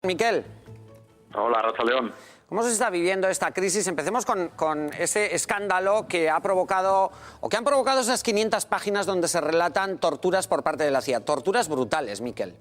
Miquel. Hola, Rafa León. ¿Cómo se está viviendo esta crisis? Empecemos con ese escándalo que ha provocado, o que han provocado esas 500 páginas donde se relatan torturas por parte de la CIA. Torturas brutales, Miquel.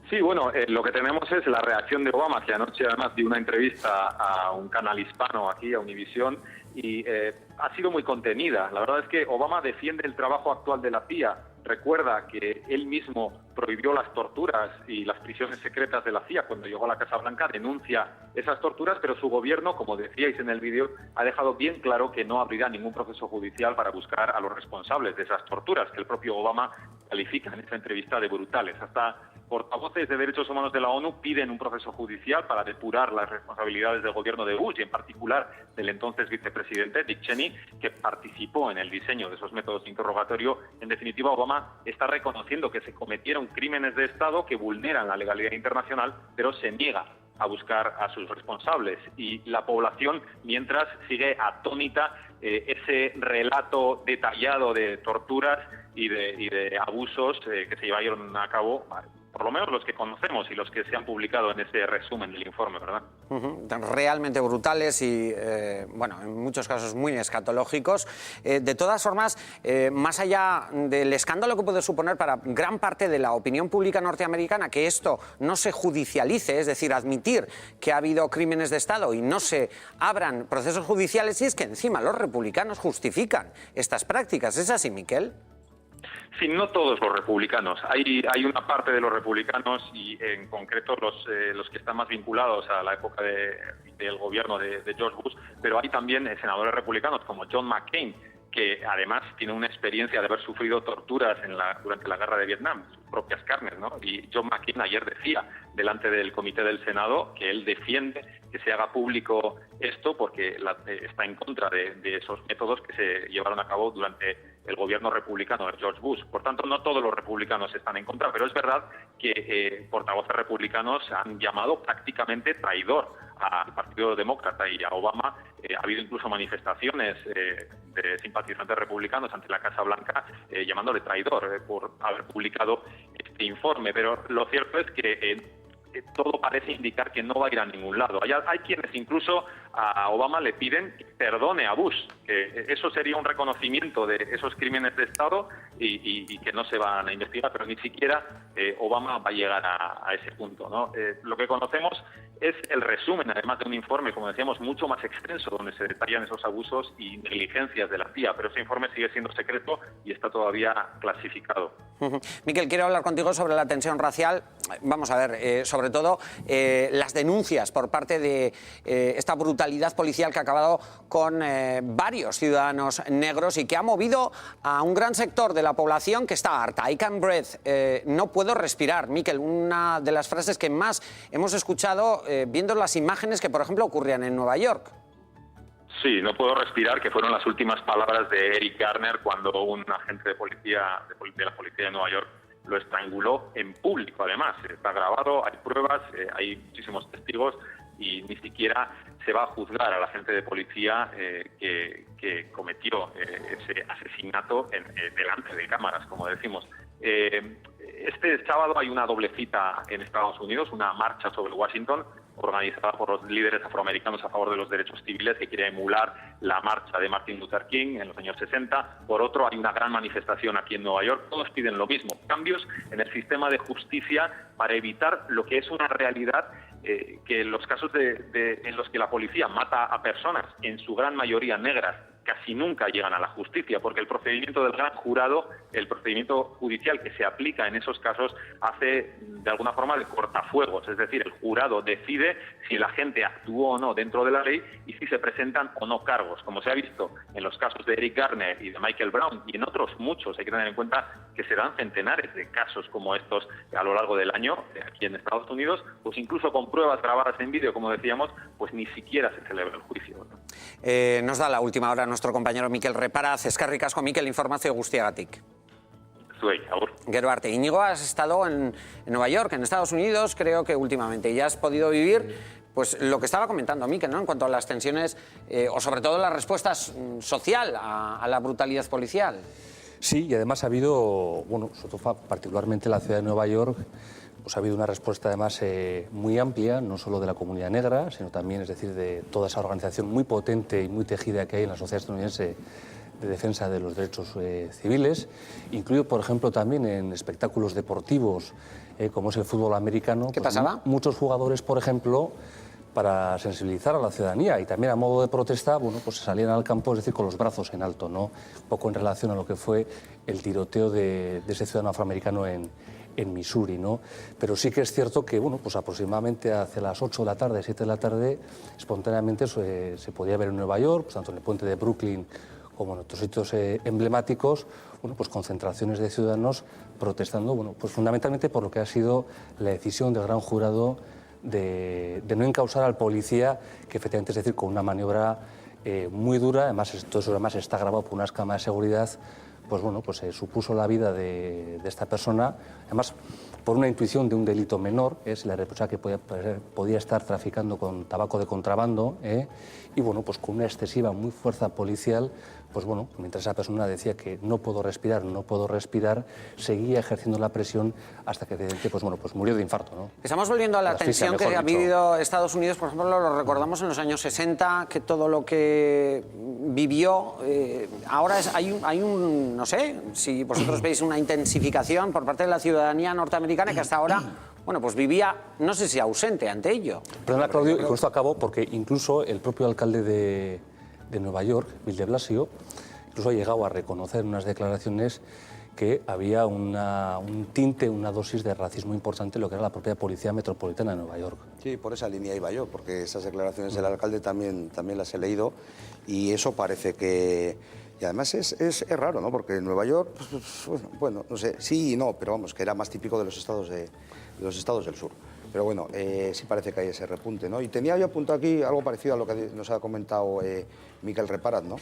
Sí, bueno, lo que tenemos es la reacción de Obama, que anoche además dio una entrevista a un canal hispano aquí, a Univisión, y ha sido muy contenida. La verdad es que Obama defiende el trabajo actual de la CIA. Recuerda que él mismo prohibió las torturas y las prisiones secretas de la CIA cuando llegó a la Casa Blanca, denuncia esas torturas, pero su gobierno, como decíais en el vídeo, ha dejado bien claro que no abrirá ningún proceso judicial para buscar a los responsables de esas torturas, que el propio Obama califica en esa entrevista de brutales. Hasta portavoces de derechos humanos de la ONU piden un proceso judicial para depurar las responsabilidades del gobierno de Bush y en particular del entonces vicepresidente Dick Cheney, que participó en el diseño de esos métodos de interrogatorio. En definitiva, Obama está reconociendo que se cometieron crímenes de Estado que vulneran la legalidad internacional, pero se niega a buscar a sus responsables. Y la población, mientras, sigue atónita ese relato detallado de torturas y de abusos que se llevaron a cabo, por lo menos los que conocemos y los que se han publicado en ese resumen del informe, ¿verdad? Realmente brutales y, bueno, en muchos casos muy escatológicos. De todas formas, más allá del escándalo que puede suponer para gran parte de la opinión pública norteamericana que esto no se judicialice, es decir, admitir que ha habido crímenes de Estado y no se abran procesos judiciales, y es que encima los republicanos justifican estas prácticas. ¿Es así, Miquel? Sí, no todos los republicanos. Hay una parte de los republicanos y en concreto los que están más vinculados a la época del gobierno de George Bush, pero hay también senadores republicanos como John McCain, que además tiene una experiencia de haber sufrido torturas durante la guerra de Vietnam, sus propias carnes, ¿no? Y John McCain ayer decía delante del Comité del Senado que él defiende que se haga público esto porque está en contra de esos métodos que se llevaron a cabo durante el gobierno republicano de George Bush. Por tanto, no todos los republicanos están en contra, pero es verdad que portavoces republicanos han llamado prácticamente traidor al Partido Demócrata y a Obama. Ha habido incluso manifestaciones de simpatizantes republicanos ante la Casa Blanca llamándole traidor por haber publicado este informe. Pero lo cierto es que todo parece indicar que no va a ir a ningún lado. Hay quienes incluso a Obama le piden que perdone a Bush, que eso sería un reconocimiento de esos crímenes de Estado y que no se van a investigar, pero ni siquiera Obama va a llegar a ese punto, ¿no? Lo que conocemos es el resumen, además de un informe, como decíamos, mucho más extenso, donde se detallan esos abusos y negligencias de la CIA, pero ese informe sigue siendo secreto y está todavía clasificado. Miquel, quiero hablar contigo sobre la tensión racial. Vamos a ver, sobre todo las denuncias por parte de esta brutalidad policial que ha acabado con varios ciudadanos negros y que ha movido a un gran sector de la población que está harta. I can't breathe, no puedo respirar. Miquel, una de las frases que más hemos escuchado viendo las imágenes que, por ejemplo, ocurrían en Nueva York. Sí, no puedo respirar, que fueron las últimas palabras de Eric Garner cuando un agente de policía de la policía de Nueva York lo estranguló en público. Además, está grabado, hay pruebas, hay muchísimos testigos y ni siquiera se va a juzgar al agente de policía que cometió ese asesinato delante de cámaras, como decimos. Este sábado hay una doble cita en Estados Unidos, una marcha sobre Washington, organizada por los líderes afroamericanos a favor de los derechos civiles, que quiere emular la marcha de Martin Luther King en los años 60. Por otro, hay una gran manifestación aquí en Nueva York. Todos piden lo mismo, cambios en el sistema de justicia para evitar lo que es una realidad, que en los casos en los que la policía mata a personas, en su gran mayoría negras, casi nunca llegan a la justicia, porque el procedimiento del gran jurado, el procedimiento judicial que se aplica en esos casos, hace de alguna forma de cortafuegos, es decir, el jurado decide si la gente actuó o no dentro de la ley y si se presentan o no cargos, como se ha visto en los casos de Eric Garner y de Michael Brown y en otros muchos. Hay que tener en cuenta que se dan centenares de casos como estos a lo largo del año aquí en Estados Unidos, pues incluso con pruebas grabadas en vídeo, como decíamos, pues ni siquiera se celebra el juicio, ¿no? Nos da la última hora nuestro compañero Miquel Reparaz. Eskerrik asko, Miquel, informazio guztiagatik. Zuei, agur. Gero arte. Íñigo, has estado en Nueva York, en Estados Unidos, creo que últimamente, y has podido vivir pues lo que estaba comentando Miquel, ¿no?, en cuanto a las tensiones o sobre todo la respuesta social a la brutalidad policial. Sí, y además ha habido, bueno, sobre todo particularmente en la ciudad de Nueva York, pues ha habido una respuesta además muy amplia, no solo de la comunidad negra, sino también, es decir, de toda esa organización muy potente y muy tejida que hay en la sociedad estadounidense de defensa de los derechos civiles, incluido, por ejemplo, también en espectáculos deportivos, como es el fútbol americano. ¿Qué pasaba? Muchos jugadores, por ejemplo, para sensibilizar a la ciudadanía y también a modo de protesta, bueno, pues salían al campo, es decir, con los brazos en alto, ¿no? Un poco en relación a lo que fue el tiroteo de ese ciudadano afroamericano en Missouri, ¿no? Pero sí que es cierto que, bueno, pues aproximadamente hacia las 8 de la tarde, 7 de la tarde, espontáneamente se podía ver en Nueva York, pues tanto en el puente de Brooklyn como en otros sitios emblemáticos, bueno, pues concentraciones de ciudadanos protestando, bueno, pues fundamentalmente por lo que ha sido la decisión del gran jurado de no encausar al policía, que efectivamente, es decir, con una maniobra muy dura, además todo eso además está grabado por unas cámaras de seguridad, pues bueno, pues supuso la vida de esta persona, además por una intuición de un delito menor, se le reprochaba que podía estar traficando con tabaco de contrabando, y bueno, pues con una excesiva muy fuerza policial, pues bueno, mientras esa persona decía que no puedo respirar, seguía ejerciendo la presión hasta que pues bueno, pues murió de infarto, ¿no? Estamos volviendo a la tensión que ha vivido Estados Unidos, por ejemplo, lo recordamos en los años 60, que todo lo que vivió, ahora hay un, no sé, si vosotros veis una intensificación por parte de la ciudadanía norteamericana que hasta ahora, bueno, pues vivía, no sé si ausente ante ello. Perdona, Claudio, y con esto acabo, porque incluso el propio alcalde de Nueva York, Bill de Blasio, incluso ha llegado a reconocer en unas declaraciones que había un tinte, una dosis de racismo importante en lo que era la propia Policía Metropolitana de Nueva York. Sí, por esa línea iba yo, porque esas declaraciones del alcalde también las he leído, y eso parece que... Y además es raro, ¿no? Porque en Nueva York, pues, bueno, no sé, sí y no, pero vamos, que era más típico de los estados del sur. Pero bueno, sí parece que hay ese repunte, ¿no? Y tenía yo apuntado aquí algo parecido a lo que nos ha comentado Miquel Reparat, ¿no?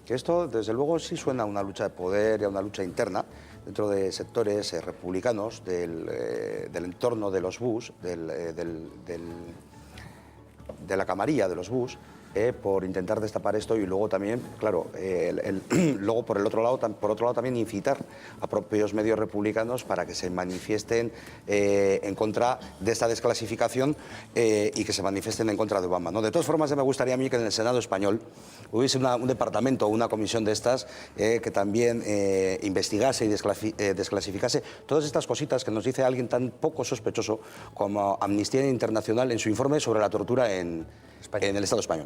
Que esto, desde luego, sí suena a una lucha de poder y a una lucha interna dentro de sectores republicanos del entorno de los Bush, de la camarilla de los Bush, por intentar destapar esto y luego también, claro, luego por otro lado también incitar a propios medios republicanos para que se manifiesten en contra de esta desclasificación y que se manifiesten en contra de Obama, ¿no? De todas formas, me gustaría a mí que en el Senado español hubiese un departamento o una comisión de estas que también investigase y desclasificase todas estas cositas que nos dice alguien tan poco sospechoso como Amnistía Internacional en su informe sobre la tortura en el Estado español.